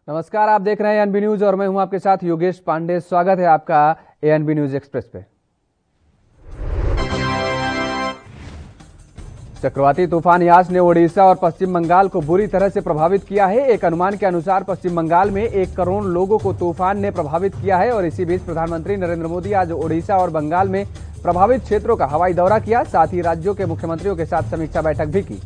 नमस्कार, आप देख रहे हैं एएनबी न्यूज और मैं हूं आपके साथ योगेश पांडे। स्वागत है आपका एएनबी न्यूज एक्सप्रेस पे। चक्रवाती तूफान यास ने ओडिशा और पश्चिम बंगाल को बुरी तरह से प्रभावित किया है। एक अनुमान के अनुसार पश्चिम बंगाल में 1 करोड़ लोगों को तूफान ने प्रभावित किया है और इसी बीच प्रधानमंत्री नरेंद्र मोदी आज ओडिशा और बंगाल में प्रभावित क्षेत्रों का हवाई दौरा किया। साथ ही राज्यों के मुख्यमंत्रियों के साथ समीक्षा बैठक भी की।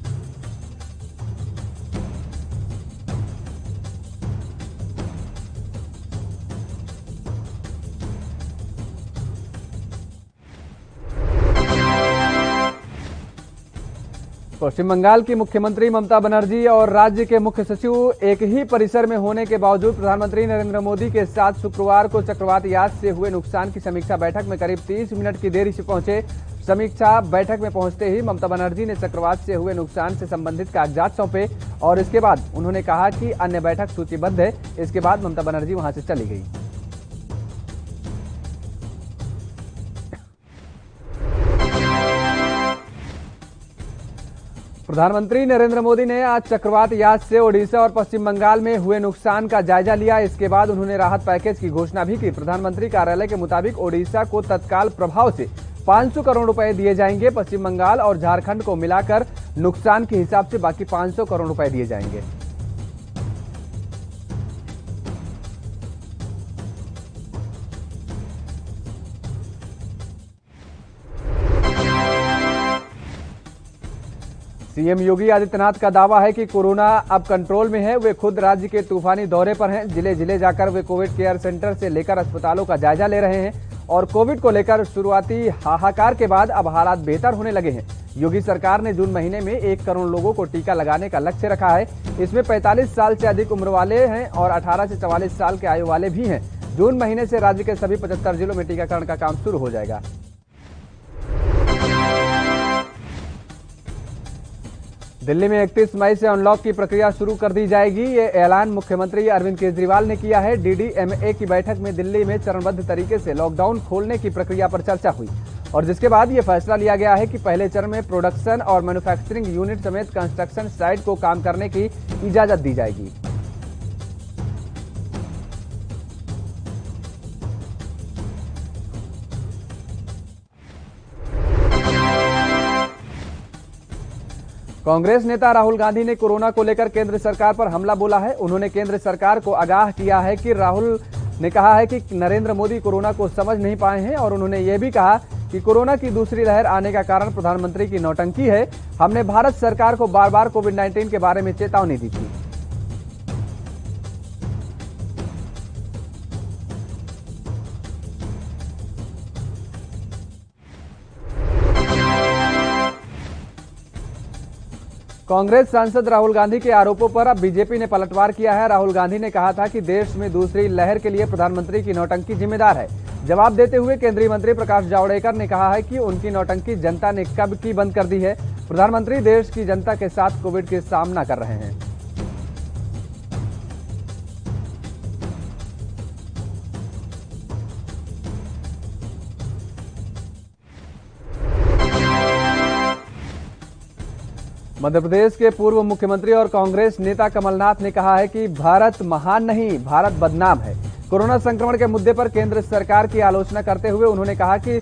पश्चिम बंगाल की मुख्यमंत्री ममता बनर्जी और राज्य के मुख्य सचिव एक ही परिसर में होने के बावजूद प्रधानमंत्री नरेंद्र मोदी के साथ शुक्रवार को चक्रवात यास से हुए नुकसान की समीक्षा बैठक में करीब 30 मिनट की देरी से पहुंचे। समीक्षा बैठक में पहुंचते ही ममता बनर्जी ने चक्रवात से हुए नुकसान से संबंधित कागजात सौंपे और इसके बाद उन्होंने कहा कि अन्य बैठक सूचीबद्ध है। इसके बाद ममता बनर्जी वहां से चली गई। प्रधानमंत्री नरेंद्र मोदी ने आज चक्रवात यास से ओडिशा और पश्चिम बंगाल में हुए नुकसान का जायजा लिया। इसके बाद उन्होंने राहत पैकेज की घोषणा भी की। प्रधानमंत्री कार्यालय के मुताबिक ओडिशा को तत्काल प्रभाव से 500 करोड़ रुपए दिए जाएंगे। पश्चिम बंगाल और झारखंड को मिलाकर नुकसान के हिसाब से बाकी 500 करोड़ रुपए दिए जाएंगे। सीएम योगी आदित्यनाथ का दावा है कि कोरोना अब कंट्रोल में है। वे खुद राज्य के तूफानी दौरे पर हैं। जिले जिले जाकर वे कोविड केयर सेंटर से लेकर अस्पतालों का जायजा ले रहे हैं और कोविड को लेकर शुरुआती हाहाकार के बाद अब हालात बेहतर होने लगे हैं। योगी सरकार ने जून महीने में 1 करोड़ लोगों को टीका लगाने का लक्ष्य रखा है। इसमें 45 साल से अधिक उम्र वाले हैं और 18 से 44 साल के आयु वाले भी हैं। जून महीने से राज्य के सभी 75 जिलों में टीकाकरण का काम शुरू हो जाएगा। दिल्ली में 31 मई से अनलॉक की प्रक्रिया शुरू कर दी जाएगी। ये ऐलान मुख्यमंत्री अरविंद केजरीवाल ने किया है। डीडीएमए की बैठक में दिल्ली में चरणबद्ध तरीके से लॉकडाउन खोलने की प्रक्रिया पर चर्चा हुई और जिसके बाद ये फैसला लिया गया है कि पहले चरण में प्रोडक्शन और मैन्युफैक्चरिंग यूनिट समेत कंस्ट्रक्शन साइट को काम करने की इजाजत दी जाएगी। कांग्रेस नेता राहुल गांधी ने कोरोना को लेकर केंद्र सरकार पर हमला बोला है। उन्होंने केंद्र सरकार को आगाह किया है कि राहुल ने कहा है कि नरेंद्र मोदी कोरोना को समझ नहीं पाए हैं और उन्होंने ये भी कहा कि कोरोना की दूसरी लहर आने का कारण प्रधानमंत्री की नौटंकी है। हमने भारत सरकार को बार बार कोविड-19 के बारे में चेतावनी दी थी। कांग्रेस सांसद राहुल गांधी के आरोपों पर अब बीजेपी ने पलटवार किया है। राहुल गांधी ने कहा था कि देश में दूसरी लहर के लिए प्रधानमंत्री की नौटंकी जिम्मेदार है। जवाब देते हुए केंद्रीय मंत्री प्रकाश जावड़ेकर ने कहा है कि उनकी नौटंकी जनता ने कब की बंद कर दी है। प्रधानमंत्री देश की जनता के साथ कोविड के सामना कर रहे हैं। मध्य प्रदेश के पूर्व मुख्यमंत्री और कांग्रेस नेता कमलनाथ ने कहा है कि भारत महान नहीं, भारत बदनाम है। कोरोना संक्रमण के मुद्दे पर केंद्र सरकार की आलोचना करते हुए उन्होंने कहा कि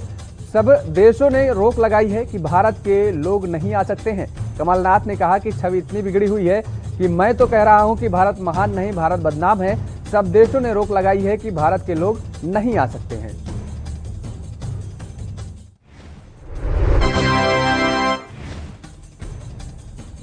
सब देशों ने रोक लगाई है कि भारत के लोग नहीं आ सकते हैं। कमलनाथ ने कहा कि छवि इतनी बिगड़ी हुई है कि मैं तो कह रहा हूं कि भारत महान नहीं, भारत बदनाम है। सब देशों ने रोक लगाई है कि भारत के लोग नहीं आ सकते हैं।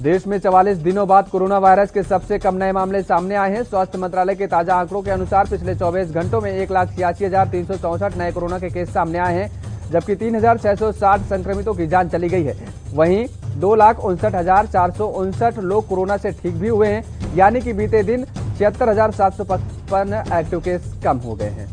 देश में 44 दिनों बाद कोरोना वायरस के सबसे कम नए मामले सामने आए हैं। स्वास्थ्य मंत्रालय के ताजा आंकड़ों के अनुसार पिछले 24 घंटों में 1,86,364 नए कोरोना के केस सामने आए हैं, जबकि 3,660 संक्रमितों की जान चली गई है। वहीं 2,59,459 लोग कोरोना से ठीक भी हुए हैं, यानी कि बीते दिन 76,755 एक्टिव केस कम हो गए हैं।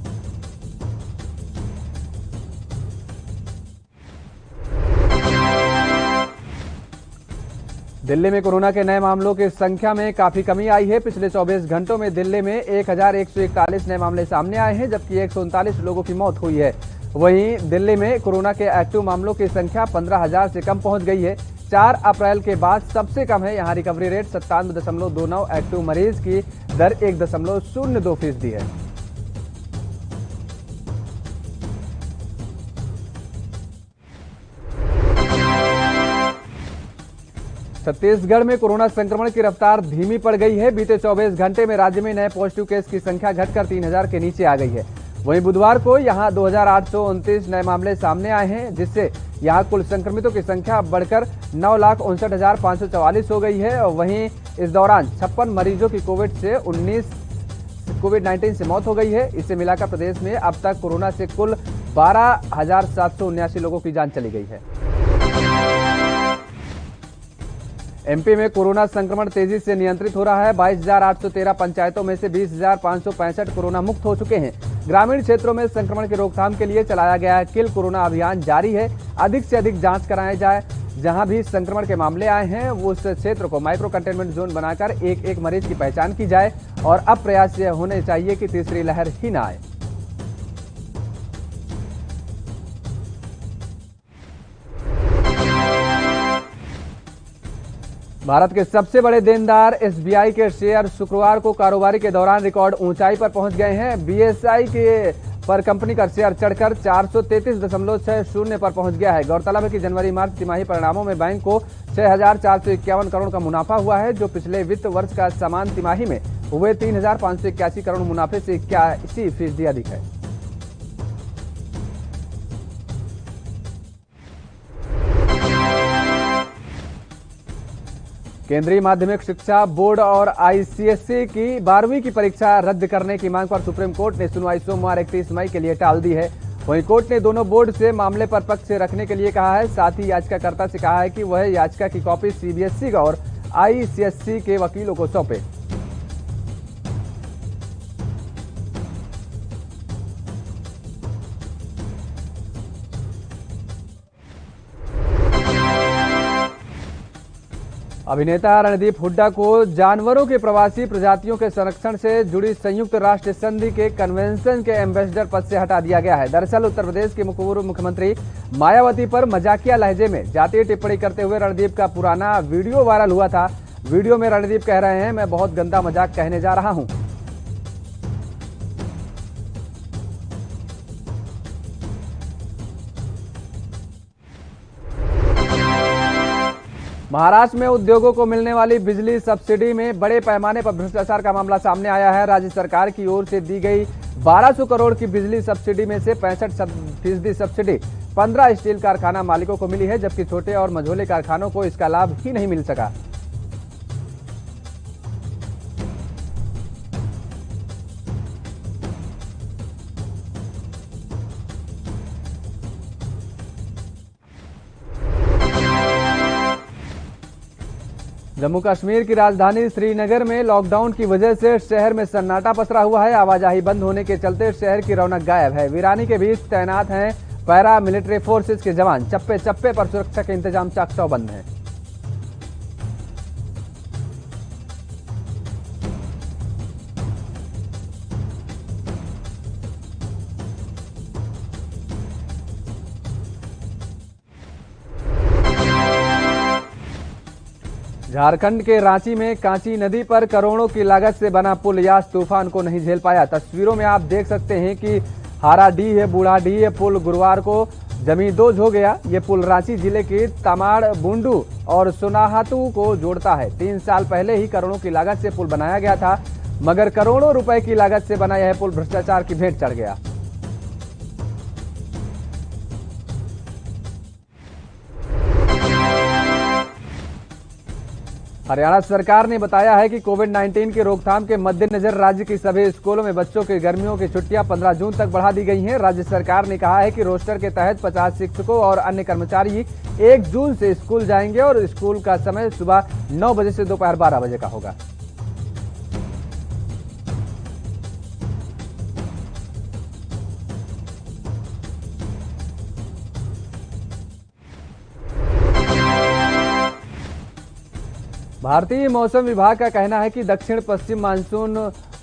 दिल्ली में कोरोना के नए मामलों की संख्या में काफी कमी आई है। पिछले 24 घंटों में दिल्ली में 1,141 नए मामले सामने आए हैं, जबकि 139 लोगों की मौत हुई है। वहीं दिल्ली में कोरोना के एक्टिव मामलों की संख्या 15,000 से कम पहुंच गई है। 4 अप्रैल के बाद सबसे कम है। यहां रिकवरी रेट 97.29, एक्टिव मरीज की दर 1.02% है। छत्तीसगढ़ में कोरोना संक्रमण की रफ्तार धीमी पड़ गई है। बीते 24 घंटे में राज्य में नए पॉजिटिव केस की संख्या घटकर 3,000 के नीचे आ गई है। वहीं बुधवार को यहां 2,829 नए मामले सामने आए हैं, जिससे यहां कुल संक्रमितों की संख्या बढ़कर 9,59,544 हो गई है। और वहीं इस दौरान 56 मरीजों की कोविड-19 से मौत हो गई है। इसे मिलाकर प्रदेश में अब तक कोरोना से कुल 12,779 लोगों की जान चली गई है। एमपी में कोरोना संक्रमण तेजी से नियंत्रित हो रहा है। 22,813 पंचायतों में से 20,565 कोरोना मुक्त हो चुके हैं। ग्रामीण क्षेत्रों में संक्रमण की रोकथाम के लिए चलाया गया किल कोरोना अभियान जारी है। अधिक से अधिक जांच कराया जाए। जहां भी संक्रमण के मामले आए हैं उस क्षेत्र को माइक्रो कंटेनमेंट जोन बनाकर एक एक मरीज की पहचान की जाए। और अब प्रयास यह होने चाहिए कि तीसरी लहर ही ना आए। भारत के सबसे बड़े देनदार एसबीआई के शेयर शुक्रवार को कारोबारी के दौरान रिकॉर्ड ऊंचाई पर पहुंच गए हैं। बीएसई के पर कंपनी का शेयर चढ़कर 433.60 पर पहुंच गया है। गौरतलब है कि जनवरी मार्च तिमाही परिणामों में बैंक को 6,451 करोड़ का मुनाफा हुआ है, जो पिछले वित्त वर्ष का समान तिमाही में हुए 3,581 करोड़ मुनाफे से 81% अधिक है। केंद्रीय माध्यमिक शिक्षा बोर्ड और आईसीएसई की 12वीं की परीक्षा रद्द करने की मांग पर सुप्रीम कोर्ट ने सुनवाई सोमवार 31 मई के लिए टाल दी है। वहीं कोर्ट ने दोनों बोर्ड से मामले पर पक्ष रखने के लिए कहा है। साथ ही याचिकाकर्ता से कहा है कि वह याचिका की कॉपी सीबीएसई और आईसीएसई के वकीलों को सौंपे। अभिनेता रणदीप हुड्डा को जानवरों के प्रवासी प्रजातियों के संरक्षण से जुड़ी संयुक्त राष्ट्र संधि के कन्वेंशन के एम्बेसडर पद से हटा दिया गया है। दरअसल उत्तर प्रदेश के पूर्व मुख्यमंत्री मायावती पर मजाकिया लहजे में जातीय टिप्पणी करते हुए रणदीप का पुराना वीडियो वायरल हुआ था। वीडियो में रणदीप कह रहे हैं, मैं बहुत गंदा मजाक कहने जा रहा हूं। महाराष्ट्र में उद्योगों को मिलने वाली बिजली सब्सिडी में बड़े पैमाने पर भ्रष्टाचार का मामला सामने आया है। राज्य सरकार की ओर से दी गई 1200 करोड़ की बिजली सब्सिडी में से 65% सब्सिडी 15 स्टील कारखाना मालिकों को मिली है, जबकि छोटे और मझोले कारखानों को इसका लाभ ही नहीं मिल सका। जम्मू कश्मीर की राजधानी श्रीनगर में लॉकडाउन की वजह से शहर में सन्नाटा पसरा हुआ है। आवाजाही बंद होने के चलते शहर की रौनक गायब है। वीरानी के बीच तैनात हैं पैरा मिलिट्री फोर्सेस के जवान। चप्पे चप्पे पर सुरक्षा के इंतजाम चाक चौबंद हैं। झारखंड के रांची में कांची नदी पर करोड़ों की लागत से बना पुल यास तूफान को नहीं झेल पाया। तस्वीरों में आप देख सकते हैं कि हाराडीह है, बूढ़ाडीह है पुल गुरुवार को जमींदोज हो गया। ये पुल रांची जिले के तमाड़ बुंडू और सोनाहातू को जोड़ता है। 3 साल पहले ही करोड़ों की लागत से पुल बनाया गया था, मगर करोड़ों रुपए की लागत से बना यह पुल भ्रष्टाचार की भेंट चढ़ गया। हरियाणा सरकार ने बताया है कि कोविड-19 की रोकथाम के मद्देनजर राज्य की सभी स्कूलों में बच्चों की गर्मियों की छुट्टियां 15 जून तक बढ़ा दी गई हैं। राज्य सरकार ने कहा है कि रोस्टर के तहत 50 शिक्षकों और अन्य कर्मचारी 1 जून से स्कूल जाएंगे और स्कूल का समय सुबह 9 बजे से दोपहर 12 बजे का होगा। भारतीय मौसम विभाग का कहना है कि दक्षिण पश्चिम मानसून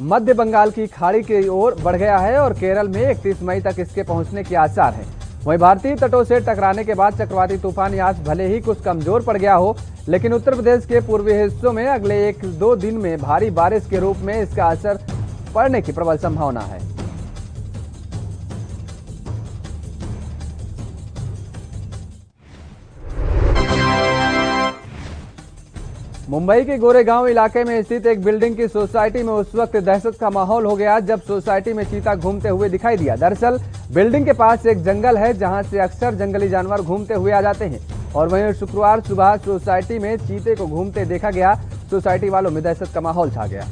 मध्य बंगाल की खाड़ी की ओर बढ़ गया है और केरल में 31 मई तक इसके पहुंचने के आसार हैं। वहीं भारतीय तटों से टकराने के बाद चक्रवाती तूफान यास भले ही कुछ कमजोर पड़ गया हो, लेकिन उत्तर प्रदेश के पूर्वी हिस्सों में अगले 1-2 दिन में भारी बारिश के रूप में इसका असर पड़ने की प्रबल संभावना है। मुंबई के गोरेगांव इलाके में स्थित एक बिल्डिंग की सोसाइटी में उस वक्त दहशत का माहौल हो गया जब सोसाइटी में चीता घूमते हुए दिखाई दिया। दरअसल बिल्डिंग के पास एक जंगल है जहां से अक्सर जंगली जानवर घूमते हुए आ जाते हैं और वहीं शुक्रवार सुबह सोसाइटी में चीते को घूमते देखा गया। सोसाइटी वालों में दहशत का माहौल छा गया।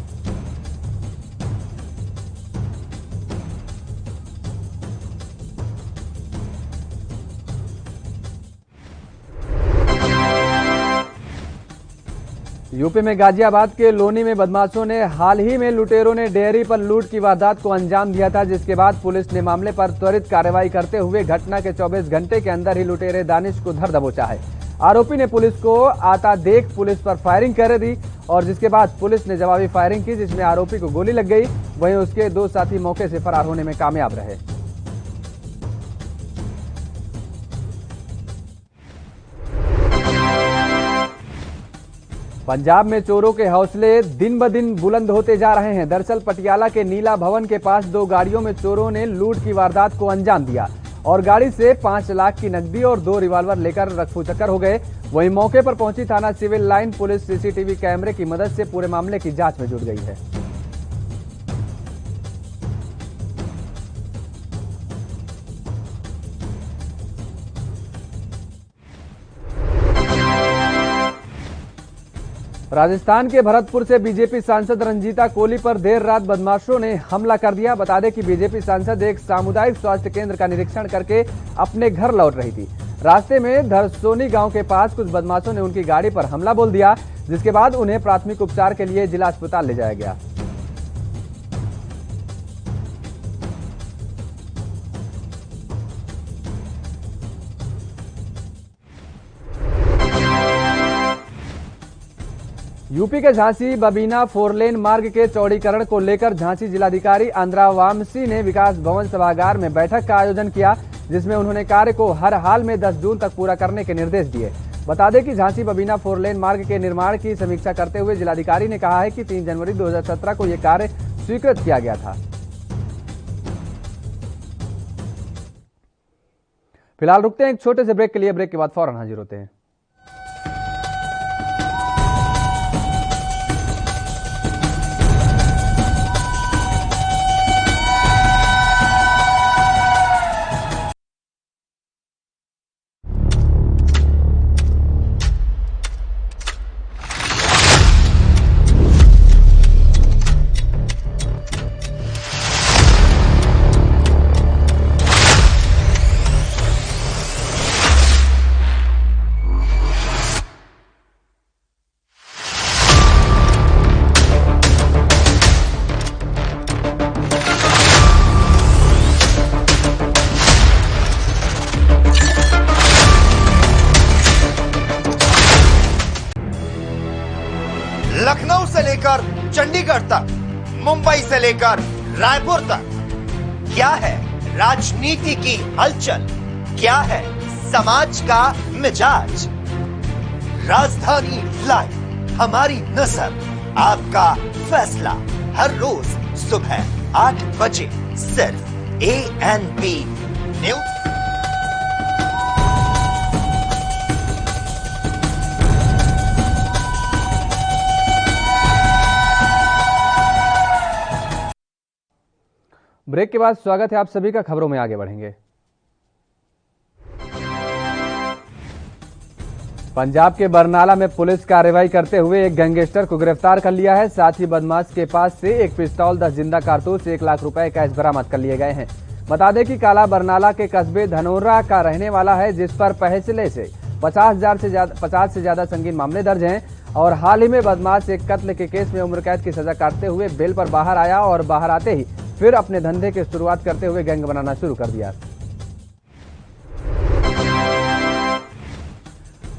यूपी में गाजियाबाद के लोनी में बदमाशों ने हाल ही में लुटेरों ने डेयरी पर लूट की वारदात को अंजाम दिया था, जिसके बाद पुलिस ने मामले पर त्वरित कार्रवाई करते हुए घटना के 24 घंटे के अंदर ही लुटेरे दानिश को धर दबोचा है। आरोपी ने पुलिस को आता देख पुलिस पर फायरिंग कर दी और जिसके बाद पुलिस ने जवाबी फायरिंग की, जिसमें आरोपी को गोली लग गई। वहीं उसके 2 साथी मौके से फरार होने में कामयाब रहे। पंजाब में चोरों के हौसले दिन ब दिन बुलंद होते जा रहे हैं। दरअसल पटियाला के नीला भवन के पास 2 गाड़ियों में चोरों ने लूट की वारदात को अंजाम दिया और गाड़ी से 5 लाख की नकदी और 2 रिवॉल्वर लेकर रफूचक्कर हो गए। वहीं मौके पर पहुंची थाना सिविल लाइन पुलिस सीसीटीवी कैमरे की मदद से पूरे मामले की जांच में जुट गई है। राजस्थान के भरतपुर से बीजेपी सांसद रंजीता कोली पर देर रात बदमाशों ने हमला कर दिया। बता दें कि बीजेपी सांसद एक सामुदायिक स्वास्थ्य केंद्र का निरीक्षण करके अपने घर लौट रही थी। रास्ते में धरसोनी गांव के पास कुछ बदमाशों ने उनकी गाड़ी पर हमला बोल दिया, जिसके बाद उन्हें प्राथमिक उपचार के लिए जिला अस्पताल ले जाया गया। यूपी के झांसी बबीना 4 लेन मार्ग के चौड़ीकरण को लेकर झांसी जिलाधिकारी आंद्रा वामसी ने विकास भवन सभागार में बैठक का आयोजन किया, जिसमें उन्होंने कार्य को हर हाल में 10 जून तक पूरा करने के निर्देश दिए। बता दें कि झांसी बबीना 4 लेन मार्ग के निर्माण की समीक्षा करते हुए जिलाधिकारी ने कहा है कि 3 जनवरी 2017 को यह कार्य स्वीकृत किया गया था। फिलहाल रुकते हैं एक छोटे से ब्रेक के लिए। ब्रेक के बाद फौरन हाजिर होते हैं। लखनऊ से लेकर चंडीगढ़ तक, मुंबई से लेकर रायपुर तक, क्या है राजनीति की हलचल, क्या है समाज का मिजाज। राजधानी लाइव, हमारी नजर, आपका फैसला, हर रोज सुबह 8 बजे सिर्फ ANP न्यूज। ब्रेक के बाद स्वागत है आप सभी का। खबरों में आगे बढ़ेंगे। पंजाब के बरनाला में पुलिस कार्रवाई करते हुए एक गैंगस्टर को गिरफ्तार कर लिया है। साथ ही बदमाश के पास से एक पिस्तौल, 10 जिंदा कारतूस, 1 लाख रुपए कैश बरामद कर लिए गए हैं। बता दें कि काला बरनाला के कस्बे धनोरा का रहने वाला है, जिस पर पहले से 50 से ज्यादा संगीन मामले दर्ज हैं और हाल ही में बदमाश एक कत्ल के केस में उम्र कैद की सजा काटते हुए बेल पर बाहर आया और बाहर आते ही फिर अपने धंधे की शुरुआत करते हुए गैंग बनाना शुरू कर दिया।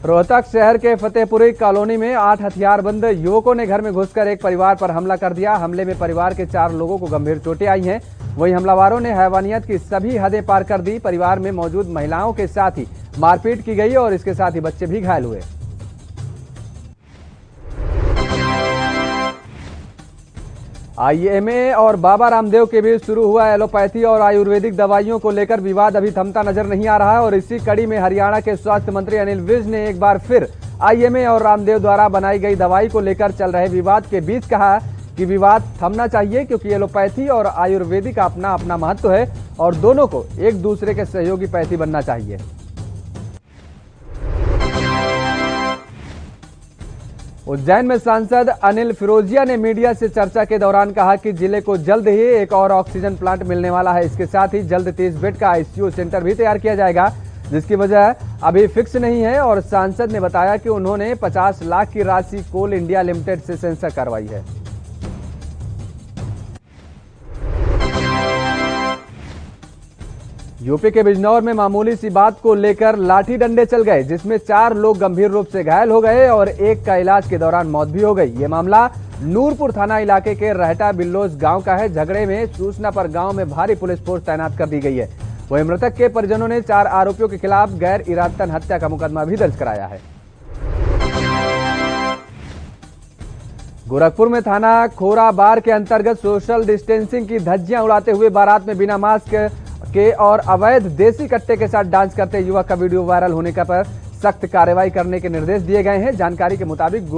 रोहतक शहर के फतेहपुरी कॉलोनी में 8 हथियारबंद युवकों ने घर में घुसकर एक परिवार पर हमला कर दिया। हमले में परिवार के 4 लोगों को गंभीर चोटें आई हैं। वहीं हमलावरों ने हैवानियत की सभी हदें पार कर दी। परिवार में मौजूद महिलाओं के साथ ही मारपीट की गई और इसके साथ ही बच्चे भी घायल हुए। आईएमए और बाबा रामदेव के बीच शुरू हुआ एलोपैथी और आयुर्वेदिक दवाइयों को लेकर विवाद अभी थमता नजर नहीं आ रहा है और इसी कड़ी में हरियाणा के स्वास्थ्य मंत्री अनिल विज ने एक बार फिर आईएमए और रामदेव द्वारा बनाई गई दवाई को लेकर चल रहे विवाद के बीच कहा कि विवाद थमना चाहिए, क्योंकि एलोपैथी और आयुर्वेदिक का अपना अपना महत्व है और दोनों को एक दूसरे के सहयोगी पैथी बनना चाहिए। उज्जैन में सांसद अनिल फिरोजिया ने मीडिया से चर्चा के दौरान कहा कि जिले को जल्द ही एक और ऑक्सीजन प्लांट मिलने वाला है। इसके साथ ही जल्द 30 बेड का आईसीयू सेंटर भी तैयार किया जाएगा, जिसकी वजह अभी फिक्स नहीं है। और सांसद ने बताया कि उन्होंने 50 लाख की राशि कोल इंडिया लिमिटेड से सेंसर करवाई है। यूपी के बिजनौर में मामूली सी बात को लेकर लाठी डंडे चल गए, जिसमें 4 लोग गंभीर रूप से घायल हो गए और एक का इलाज के दौरान मौत भी हो गई। ये मामला नूरपुर थाना इलाके के रहटा बिल्लोज गांव का है। झगड़े में सूचना पर गांव में भारी पुलिस फोर्स तैनात कर दी गई है। वहीं मृतक के परिजनों ने 4 आरोपियों के खिलाफ गैर इरादतन हत्या का मुकदमा भी दर्ज कराया है। गोरखपुर में थाना खोराबार के अंतर्गत सोशल डिस्टेंसिंग की धज्जियां उड़ाते हुए बारात में बिना मास्क के और अवैध देसी कट्टे के साथ डांस करते युवक का वीडियो वायरल होने का पर सख्त कार्रवाई करने के निर्देश दिए गए हैं। जानकारी के मुताबिक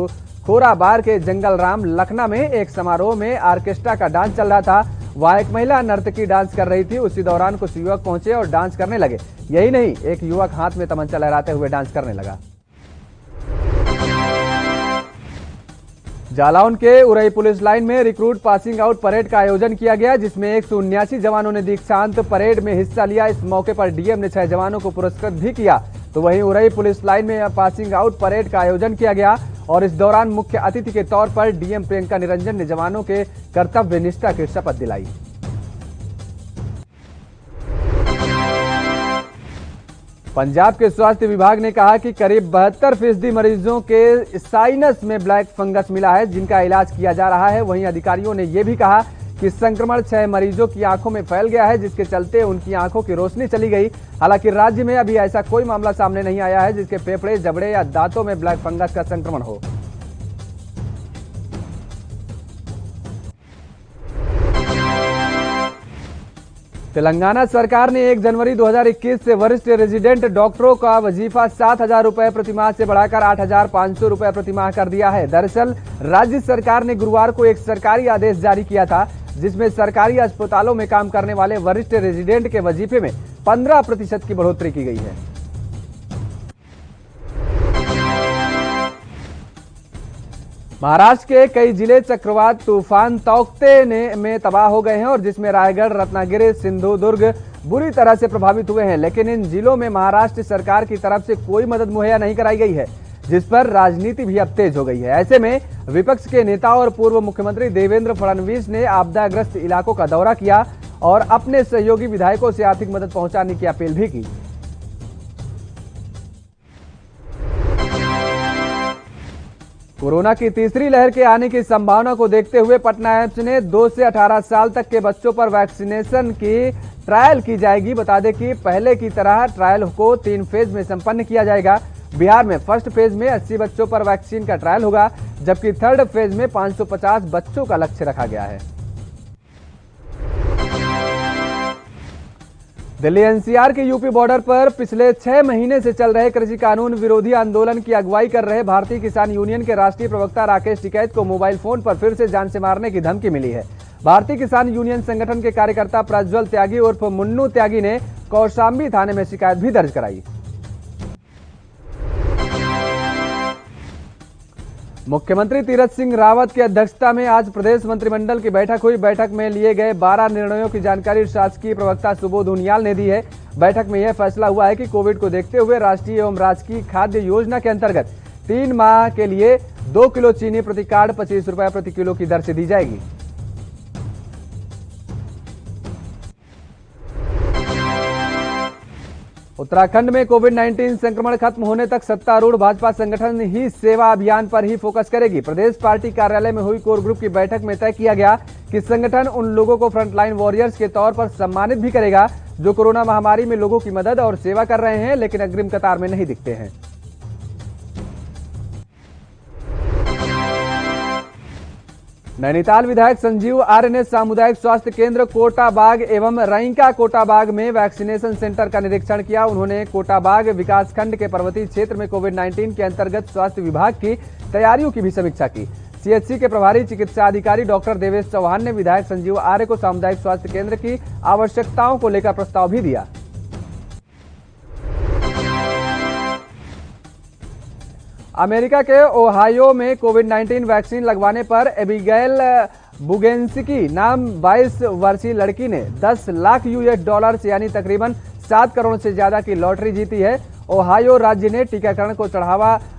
खोराबार के जंगल राम लखना में एक समारोह में ऑर्केस्ट्रा का डांस चल रहा था। वहां एक महिला नर्तकी डांस कर रही थी। उसी दौरान कुछ युवक पहुंचे और डांस करने लगे। यही नहीं, एक युवक हाथ में तमंचा लहराते हुए डांस करने लगा। जालौन के उरई पुलिस लाइन में रिक्रूट पासिंग आउट परेड का आयोजन किया गया, जिसमें 179 जवानों ने दीक्षांत परेड में हिस्सा लिया। इस मौके पर डीएम ने 6 जवानों को पुरस्कृत भी किया। तो वहीं उरई पुलिस लाइन में पासिंग आउट परेड का आयोजन किया गया और इस दौरान मुख्य अतिथि के तौर पर डीएम प्रियंका निरंजन ने जवानों के कर्तव्य निष्ठा की शपथ दिलाई। पंजाब के स्वास्थ्य विभाग ने कहा कि करीब 72% मरीजों के साइनस में ब्लैक फंगस मिला है, जिनका इलाज किया जा रहा है। वहीं अधिकारियों ने यह भी कहा कि संक्रमण 6 मरीजों की आंखों में फैल गया है, जिसके चलते उनकी आंखों की रोशनी चली गई। हालांकि राज्य में अभी ऐसा कोई मामला सामने नहीं आया है जिसके फेफड़े, जबड़े या दांतों में ब्लैक फंगस का संक्रमण हो। तेलंगाना सरकार ने 1 जनवरी 2021 से वरिष्ठ रेजिडेंट डॉक्टरों का वजीफा 7,000 रुपए प्रतिमाह से बढ़ाकर 8,500 रुपए प्रतिमाह कर दिया है। दरअसल राज्य सरकार ने गुरुवार को एक सरकारी आदेश जारी किया था, जिसमें सरकारी अस्पतालों में काम करने वाले वरिष्ठ रेजिडेंट के वजीफे में 15% की बढ़ोतरी की गई है। महाराष्ट्र के कई जिले चक्रवात तूफान तौकते में तबाह हो गए हैं और जिसमें रायगढ़, रत्नागिरी, सिंधुदुर्ग बुरी तरह से प्रभावित हुए हैं। लेकिन इन जिलों में महाराष्ट्र सरकार की तरफ से कोई मदद मुहैया नहीं कराई गई है, जिस पर राजनीति भी अब तेज हो गई है। ऐसे में विपक्ष के नेता और पूर्व मुख्यमंत्री देवेंद्र फडणवीस ने आपदाग्रस्त इलाकों का दौरा किया और अपने सहयोगी विधायकों से आर्थिक मदद पहुंचाने की अपील भी की। कोरोना की तीसरी लहर के आने की संभावना को देखते हुए पटना एम्स ने 2 से 18 साल तक के बच्चों पर वैक्सीनेशन की ट्रायल की जाएगी। बता दें कि पहले की तरह ट्रायल को 3 फेज में संपन्न किया जाएगा। बिहार में फर्स्ट फेज में 80 बच्चों पर वैक्सीन का ट्रायल होगा, जबकि थर्ड फेज में 550 बच्चों का लक्ष्य रखा गया है। दिल्ली एनसीआर के यूपी बॉर्डर पर पिछले 6 महीने से चल रहे कृषि कानून विरोधी आंदोलन की अगुवाई कर रहे भारतीय किसान यूनियन के राष्ट्रीय प्रवक्ता राकेश टिकैत को मोबाइल फोन पर फिर से जान से मारने की धमकी मिली है। भारतीय किसान यूनियन संगठन के कार्यकर्ता प्रज्वल त्यागी उर्फ मुन्नू त्यागी ने कौशाम्बी थाने में शिकायत भी दर्ज कराई। मुख्यमंत्री तीरथ सिंह रावत की अध्यक्षता में आज प्रदेश मंत्रिमंडल की बैठक हुई। बैठक में लिए गए 12 निर्णयों की जानकारी शासकीय प्रवक्ता सुबोध उनियाल ने दी है। बैठक में यह फैसला हुआ है कि कोविड को देखते हुए राष्ट्रीय एवं राजकीय खाद्य योजना के अंतर्गत 3 माह के लिए 2 किलो चीनी प्रति कार्ड 25 रुपए प्रति किलो की दर से दी जाएगी। उत्तराखंड में कोविड-19 संक्रमण खत्म होने तक सत्तारूढ़ भाजपा संगठन ही सेवा अभियान पर ही फोकस करेगी। प्रदेश पार्टी कार्यालय में हुई कोर ग्रुप की बैठक में तय किया गया कि संगठन उन लोगों को फ्रंटलाइन वॉरियर्स के तौर पर सम्मानित भी करेगा जो कोरोना महामारी में लोगों की मदद और सेवा कर रहे हैं लेकिन अग्रिम कतार में नहीं दिखते हैं। नैनीताल विधायक संजीव आर्य ने सामुदायिक स्वास्थ्य केंद्र कोटाबाग एवं रईका कोटाबाग में वैक्सीनेशन सेंटर का निरीक्षण किया। उन्होंने कोटाबाग विकासखंड के पर्वतीय क्षेत्र में कोविड-19 के अंतर्गत स्वास्थ्य विभाग की तैयारियों की भी समीक्षा की। सीएचसी के प्रभारी चिकित्सा अधिकारी डॉक्टर देवेश चौहान ने विधायक संजीव आर्य को सामुदायिक स्वास्थ्य केंद्र की आवश्यकताओं को लेकर प्रस्ताव भी दिया। अमेरिका के ओहायो में कोविड-19 वैक्सीन लगवाने पर एबिगेल बुगेंस्की नाम 22 वर्षीय लड़की ने 10 लाख यूएस डॉलर यानी तकरीबन 7 करोड़ से ज्यादा की लॉटरी जीती है। ओहायो राज्य ने टीकाकरण को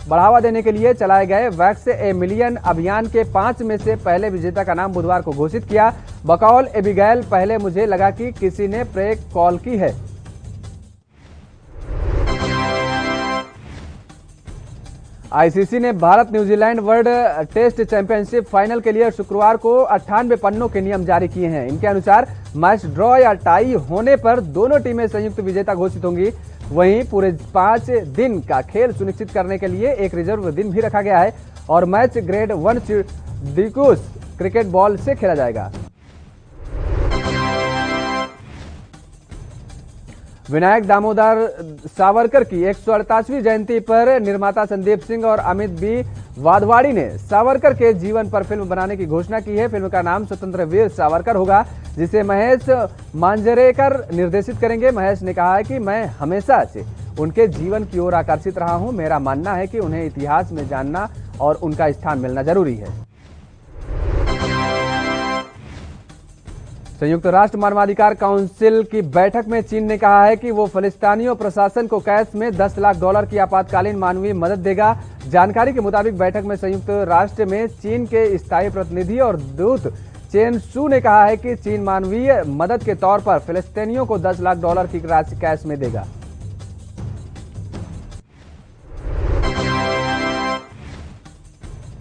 बढ़ावा देने के लिए चलाए गए वैक्स ए मिलियन अभियान के 5 में से पहले विजेता का नाम बुधवार को घोषित किया। बकौल एबिगेल, पहले मुझे लगा कि किसी ने प्रैंक कॉल की है। आईसीसी ने Bharat New Zealand world test championship final के लिए शुक्रवार को 98 पन्नों के नियम जारी किए हैं। इनके अनुसार मैच ड्रॉ या टाई होने पर दोनों टीमें संयुक्त विजेता घोषित होंगी। वहीं पूरे 5 दिन का खेल सुनिश्चित करने के लिए एक रिजर्व दिन भी रखा गया है और मैच ग्रेड 1 डिक्यूस क्रिकेट बॉल से खेला जाएगा। विनायक दामोदर सावरकर की 148वीं जयंती पर निर्माता संदीप सिंह और अमित बी वाधवाड़ी ने सावरकर के जीवन पर फिल्म बनाने की घोषणा की है। फिल्म का नाम स्वतंत्र वीर सावरकर होगा जिसे महेश मांजरेकर निर्देशित करेंगे। महेश ने कहा है कि मैं हमेशा से उनके जीवन की ओर आकर्षित रहा हूं। मेरा मानना है कि उन्हें इतिहास में जानना और उनका स्थान मिलना जरूरी है। संयुक्त राष्ट्र मानवाधिकार काउंसिल की बैठक में चीन ने कहा है कि वो फिलिस्तीनियों प्रशासन को कैश में 10 लाख डॉलर की आपातकालीन मानवीय मदद देगा। जानकारी के मुताबिक बैठक में संयुक्त राष्ट्र में चीन के स्थायी प्रतिनिधि और दूत चेन सू ने कहा है कि चीन मानवीय मदद के तौर पर फिलिस्तीनियों को 10 लाख डॉलर की राशि कैश में देगा।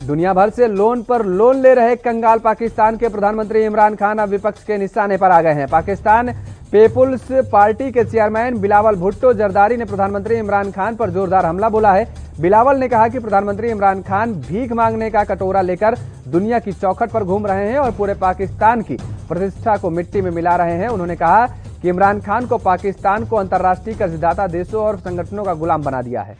दुनिया भर से लोन पर लोन ले रहे कंगाल पाकिस्तान के प्रधानमंत्री इमरान खान अब विपक्ष के निशाने पर आ गए हैं। पाकिस्तान पीपुल्स पार्टी के चेयरमैन बिलावल भुट्टो जरदारी ने प्रधानमंत्री इमरान खान पर जोरदार हमला बोला है। बिलावल ने कहा कि प्रधानमंत्री इमरान खान भीख मांगने का कटोरा लेकर दुनिया की चौखट पर घूम रहे हैं और पूरे पाकिस्तान की प्रतिष्ठा को मिट्टी में मिला रहे हैं। उन्होंने कहा कि इमरान खान को पाकिस्तान को अंतर्राष्ट्रीय कर्जदाता देशों और संगठनों का गुलाम बना दिया है।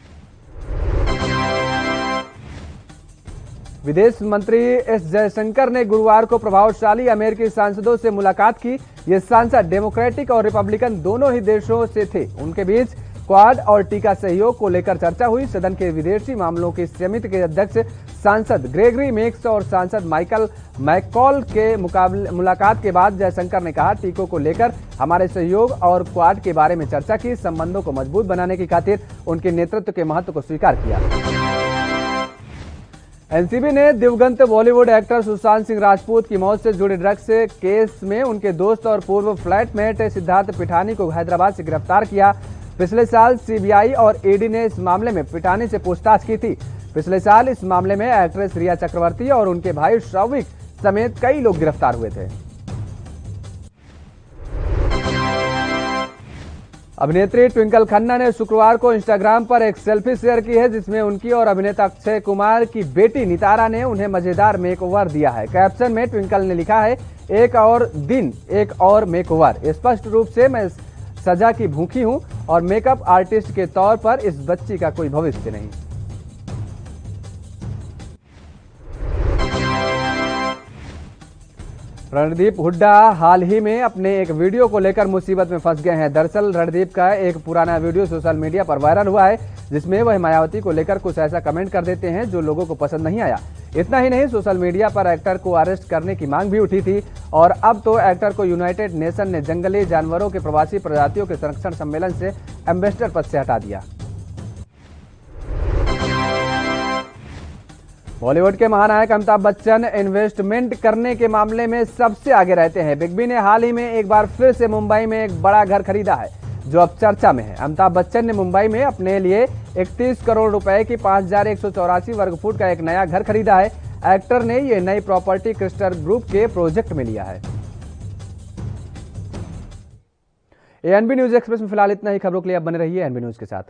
विदेश मंत्री एस जयशंकर ने गुरुवार को प्रभावशाली अमेरिकी सांसदों से मुलाकात की। ये सांसद डेमोक्रेटिक और रिपब्लिकन दोनों ही देशों से थे। उनके बीच क्वाड और टीका सहयोग को लेकर चर्चा हुई। सदन के विदेशी मामलों की समिति के अध्यक्ष सांसद ग्रेगरी मेक्स और सांसद माइकल मैकॉल के मुलाकात के बाद जयशंकर ने कहा, टीकों को लेकर हमारे सहयोग और क्वाड के बारे में चर्चा की। संबंधों को मजबूत बनाने की खातिर उनके नेतृत्व के महत्व को स्वीकार किया। एनसीबी ने दिवंगत बॉलीवुड एक्टर सुशांत सिंह राजपूत की मौत से जुड़े ड्रग्स केस में उनके दोस्त और पूर्व फ्लैटमेट सिद्धार्थ पिठानी को हैदराबाद से गिरफ्तार किया। पिछले साल सीबीआई और ईडी ने इस मामले में पिठानी से पूछताछ की थी। पिछले साल इस मामले में एक्ट्रेस रिया चक्रवर्ती और उनके भाई श्रविक समेत कई लोग गिरफ्तार हुए थे। अभिनेत्री ट्विंकल खन्ना ने शुक्रवार को इंस्टाग्राम पर एक सेल्फी शेयर की है जिसमें उनकी और अभिनेता अक्षय कुमार की बेटी नितारा ने उन्हें मजेदार मेकओवर दिया है। कैप्शन में ट्विंकल ने लिखा है, एक और दिन एक और मेकओवर। स्पष्ट रूप से मैं सजा की भूखी हूं और मेकअप आर्टिस्ट के तौर पर इस बच्ची का कोई भविष्य नहीं। रणदीप हुड्डा हाल ही में अपने एक वीडियो को लेकर मुसीबत में फंस गए हैं। दरअसल रणदीप का एक पुराना वीडियो सोशल मीडिया पर वायरल हुआ है जिसमें वह मायावती को लेकर कुछ ऐसा कमेंट कर देते हैं जो लोगों को पसंद नहीं आया। इतना ही नहीं, सोशल मीडिया पर एक्टर को अरेस्ट करने की मांग भी उठी थी और अब तो एक्टर को यूनाइटेड नेशन ने जंगली जानवरों के प्रवासी प्रजातियों के संरक्षण सम्मेलन से एम्बेसडर पद से हटा दिया। बॉलीवुड के महानायक अमिताभ बच्चन इन्वेस्टमेंट करने के मामले में सबसे आगे रहते हैं। बिग बी ने हाल ही में एक बार फिर से मुंबई में एक बड़ा घर खरीदा है। जो अब चर्चा में है। अमिताभ बच्चन ने मुंबई में अपने लिए 31 करोड़ रुपए की 5184 वर्ग फुट का एक नया घर खरीदा है। एक्टर ने ये नई प्रॉपर्टी क्रिस्टल ग्रुप के प्रोजेक्ट में लिया है। एएनबी न्यूज एक्सप्रेस में फिलहाल इतना ही। खबरों के लिए अब बने रहिए एएनबी न्यूज के साथ।